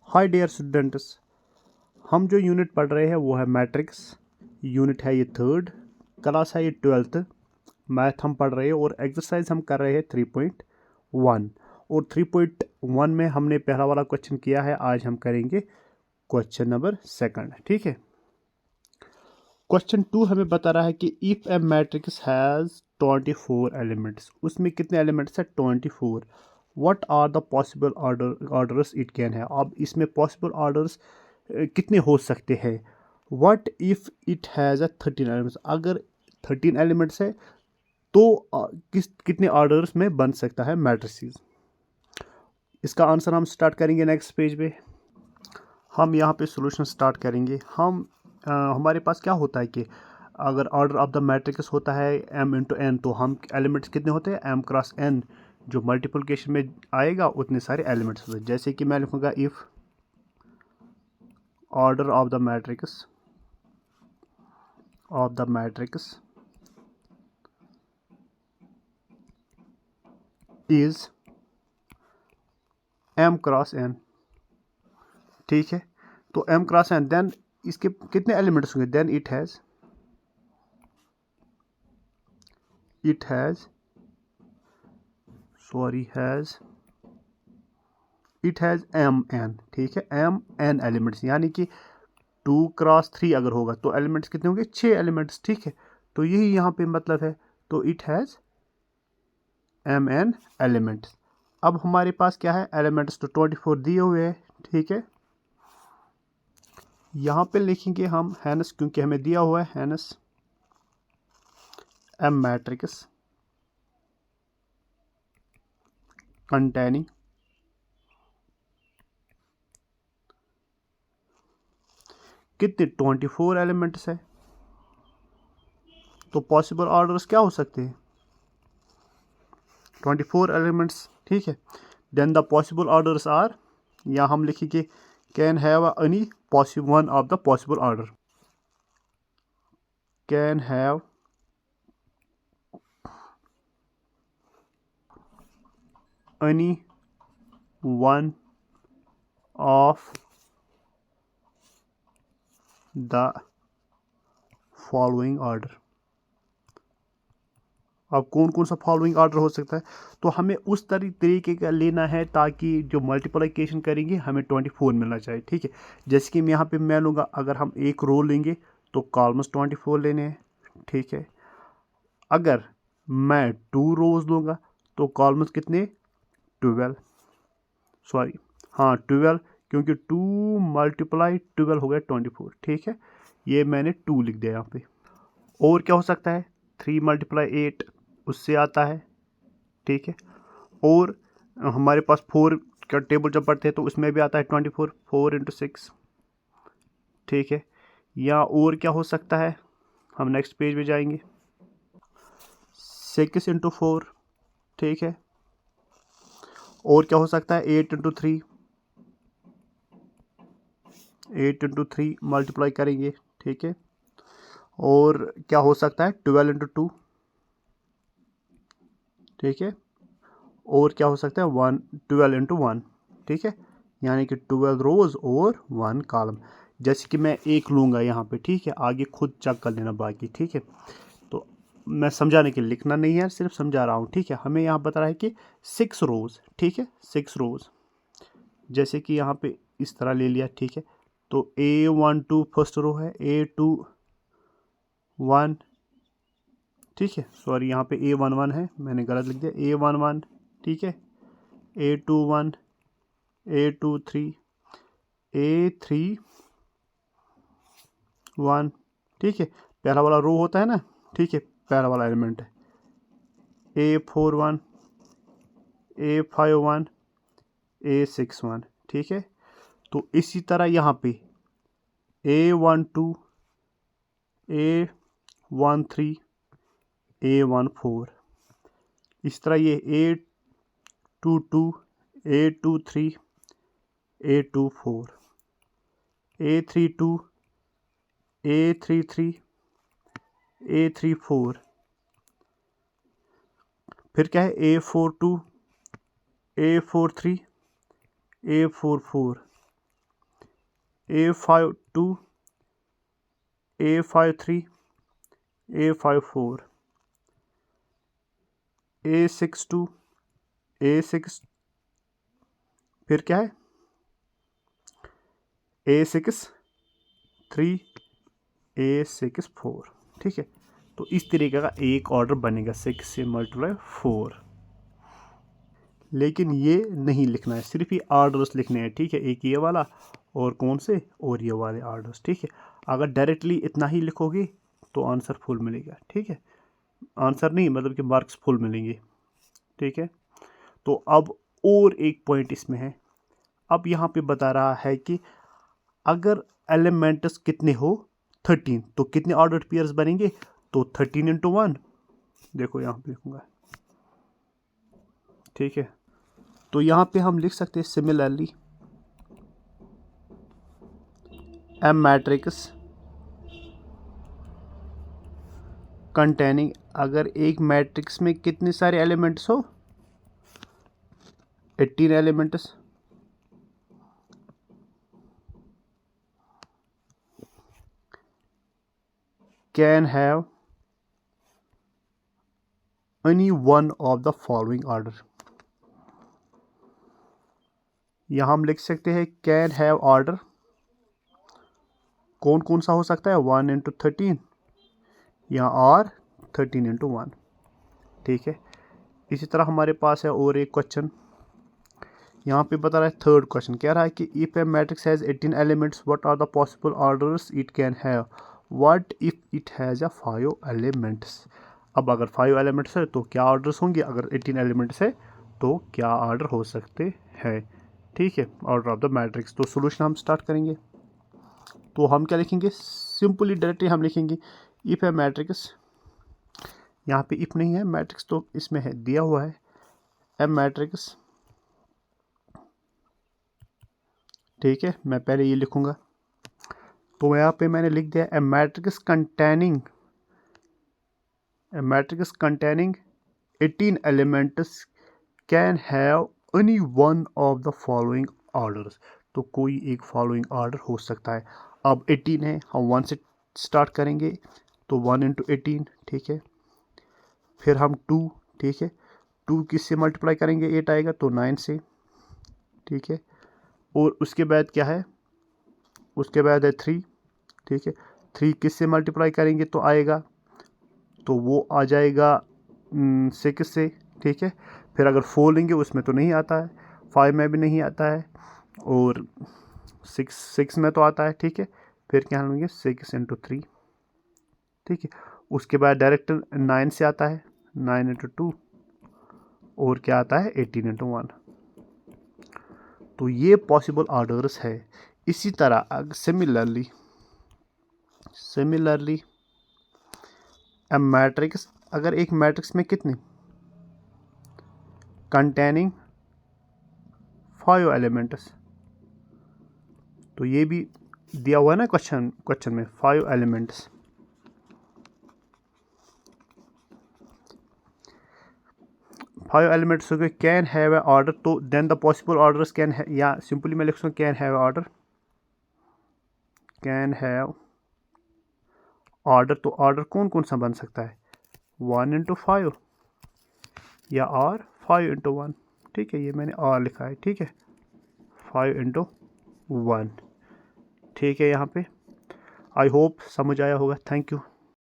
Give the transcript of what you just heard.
Hi dear students, हम जो unit पढ़ रहे हैं वो है मैट्रिक्स। यूनिट है ये 3rd, क्लास है ये 12th। मैथ हम पढ़ रहे हैं और एक्सरसाइज हम कर रहे हैं 3.1। और 3.1 में हमने पहला वाला क्वेश्चन किया है। आज हम करेंगे क्वेश्चन नंबर 2। ठीक है। क्वेश्चन 2 हमें बता रहा है कि if a matrix has 24 elements, उसमें कितने एलिमेंट्स है? 24। What are the possible orders it can है। अब इसमें पॉसिबल ऑर्डर्स कितने हो सकते हैं? What if it has a 13 elements, अगर 13 एलिमेंट्स है तो कितने ऑर्डर्स में बन सकता है मैट्रिसेस। इसका आंसर हम स्टार्ट करेंगे नेक्स्ट पेज पे। हम यहाँ पे सॉल्यूशन स्टार्ट करेंगे। हमारे पास क्या होता है कि अगर ऑर्डर ऑफ द मैट्रिक्स होता है m इंटू एन, तो हम एलिमेंट्स कितने होते हैं? m क्रॉस n, जो मल्टीप्लिकेशन में आएगा उतने सारे एलिमेंट्स होते हैं। जैसे कि मैं लिखूंगा if order of the matrix is m cross n। ठीक है, तो m क्रॉस n, देन इसके कितने एलिमेंट्स होंगे? Then it has M N. ठीक है, एम एन एलिमेंट्स, यानी कि 2 क्रॉस 3 अगर होगा तो एलिमेंट्स कितने होंगे? 6 एलिमेंट्स। ठीक है, तो यही यहाँ पे मतलब है। तो it has M N elements. अब हमारे पास क्या है? एलिमेंट्स तो 24 दिए हुए हैं। ठीक है, यहाँ पे लिखेंगे हम हैनस, क्योंकि हमें दिया हुआ है हैनस एम मैट्रिक्स कंटेनिंग कितने? 24 एलिमेंट्स है। तो पॉसिबल ऑर्डर्स क्या हो सकते हैं? 24 एलिमेंट्स। ठीक है, then the possible orders are, या हम लिखेंगे can have any possible one of the possible order, can have any one of the following order. अब कौन कौन सा फॉलोइंग ऑर्डर हो सकता है? तो हमें उस तरीके का लेना है ताकि जो मल्टीप्लिकेशन करेंगे हमें 24 मिलना चाहिए। ठीक है, जैसे कि यहाँ पे मैं लूँगा, अगर हम एक रो लेंगे तो कॉलम्स 24 लेने हैं। ठीक है, अगर मैं 2 रोज लूँगा तो कॉलम्स कितने? 12। सॉरी, हाँ 12, क्योंकि 2 मल्टीप्लाई 12 हो गया 24। ठीक है, ये मैंने 2 लिख दिया यहाँ पे। और क्या हो सकता है? 3 मल्टीप्लाई 8, उससे आता है। ठीक है, और हमारे पास 4 का टेबल जब पढ़ते हैं तो उसमें भी आता है 24, 4 इंटू 6। ठीक है, या और क्या हो सकता है? हम नेक्स्ट पेज पे जाएंगे। 6 इंटू 4। ठीक है, और क्या हो सकता है? 8 इंटू 3, 8 इंटू 3 मल्टीप्लाई करेंगे। ठीक है, और क्या हो सकता है? 12 इंटू 2। ठीक है, और क्या हो सकता है? 12 इंटू 1। ठीक है, यानी कि 12 रोज और 1 कॉलम। जैसे कि मैं एक लूँगा यहाँ पे। ठीक है, आगे खुद चेक कर लेना बाकी। ठीक है, तो मैं समझाने के लिए लिखना नहीं है, सिर्फ समझा रहा हूँ। ठीक है, हमें यहाँ बता रहा है कि 6 रोज। ठीक है, 6 रोज, जैसे कि यहाँ पे इस तरह ले लिया। ठीक है, तो A12 फर्स्ट रो है, A21। ठीक है, सॉरी यहाँ पे A11 है, मैंने गलत लिख दिया, A11। ठीक है, A21, A23, A31। ठीक है, पहला वाला रो होता है ना। ठीक है, पहला वाला एलिमेंट है A41, A51, A61। ठीक है, तो इसी तरह यहाँ पे A12, A13, A14। इस तरह ये A22, A23, A24, A32, A33, A34। फिर क्या है? A42, A43, A44। A52, A53, A54, A62, A6, फिर क्या है A63, A64, ठीक है। तो इस तरीके का एक ऑर्डर बनेगा 6 से मल्टीप्लाई 4। लेकिन ये नहीं लिखना है, सिर्फ ये ऑर्डर्स लिखने हैं, ठीक है। एक ये वाला और कौन से, और ये वाले ऑर्डर्स, ठीक है। अगर डायरेक्टली इतना ही लिखोगे तो आंसर फुल मिलेगा, ठीक है। आंसर नहीं मतलब कि मार्क्स फुल मिलेंगे, ठीक है। तो अब और एक पॉइंट इसमें है, अब यहाँ पे बता रहा है कि अगर एलिमेंट्स कितने हो 13 तो कितने ऑर्डर्ड पेयर्स बनेंगे, तो 13 इंटू 1, देखो यहाँ पे लिखूंगा, ठीक है। तो यहाँ पे हम लिख सकते हैं सिमिलरली एम मैट्रिक्स कंटेनिंग, अगर एक मैट्रिक्स में कितने सारे एलिमेंट्स हो 18 elements, can have any one of the following order. यहाँ हम लिख सकते हैं कैन हैव ऑर्डर कौन कौन सा हो सकता है, 1 इंटू 13 या और 13 इंटू 1, ठीक है। इसी तरह हमारे पास है और एक क्वेश्चन, यहाँ पे बता रहा है थर्ड क्वेश्चन, कह रहा है कि if a matrix has 18 elements what are the possible orders it can have, what if it has a 5 elements. अब अगर 5 एलिमेंट्स है तो क्या ऑर्डर्स होंगे, अगर 18 एलिमेंट्स है तो क्या ऑर्डर हो सकते हैं, ठीक है। Order of the matrix. तो सोल्यूशन हम स्टार्ट करेंगे, तो हम क्या लिखेंगे, सिंपली डायरेक्टली हम लिखेंगे इफ ए मैट्रिक्स, यहाँ पे इफ नहीं है, मैट्रिक्स तो इसमें है दिया हुआ है, ए मैट्रिक्स, ठीक है। मैं पहले ये लिखूंगा, तो यहाँ पे मैंने लिख दिया a matrix containing 18 elements can have any one of the following orders. तो कोई एक फॉलोइंग ऑर्डर हो सकता है। अब 18 है, हम 1 से स्टार्ट करेंगे, तो 1 इंटू 18, ठीक है। फिर हम 2, ठीक है, 2 किससे मल्टीप्लाई करेंगे, 8 आएगा, तो 9 से, ठीक है। और उसके बाद क्या है, उसके बाद है 3, ठीक है। 3 किससे मल्टीप्लाई करेंगे तो आएगा, तो वो आ जाएगा 6 से, ठीक है। फिर अगर 4 लेंगे उसमें तो नहीं आता है, 5 में भी नहीं आता है, और 6 में तो आता है, ठीक है। फिर क्या लेंगे 6 इंटू 3, ठीक है। उसके बाद डायरेक्ट 9 से आता है, 9 इंटू 2, और क्या आता है 18 इंटू 1। तो ये पॉसिबल ऑर्डर्स है। इसी तरह सिमिलरली ए मैट्रिक्स, अगर एक मैट्रिक्स में कितनी कंटेनिंग 5 एलिमेंट्स, तो ये भी दिया हुआ है ना क्वेश्चन में 5 एलिमेंट्स, हो गए, कैन हैव ए ऑर्डर, तो then the possible orders can, या सिंपली मैं लिख सकता हूँ कैन हैव ऑर्डर, तो ऑर्डर कौन कौन सा बन सकता है, 1 इंटू 5 या और 5 इंटू 1, ठीक है। ये मैंने और लिखा है, ठीक है, 5 इंटू 1, ठीक है। यहाँ पे आई होप समझ आया होगा। Thank you.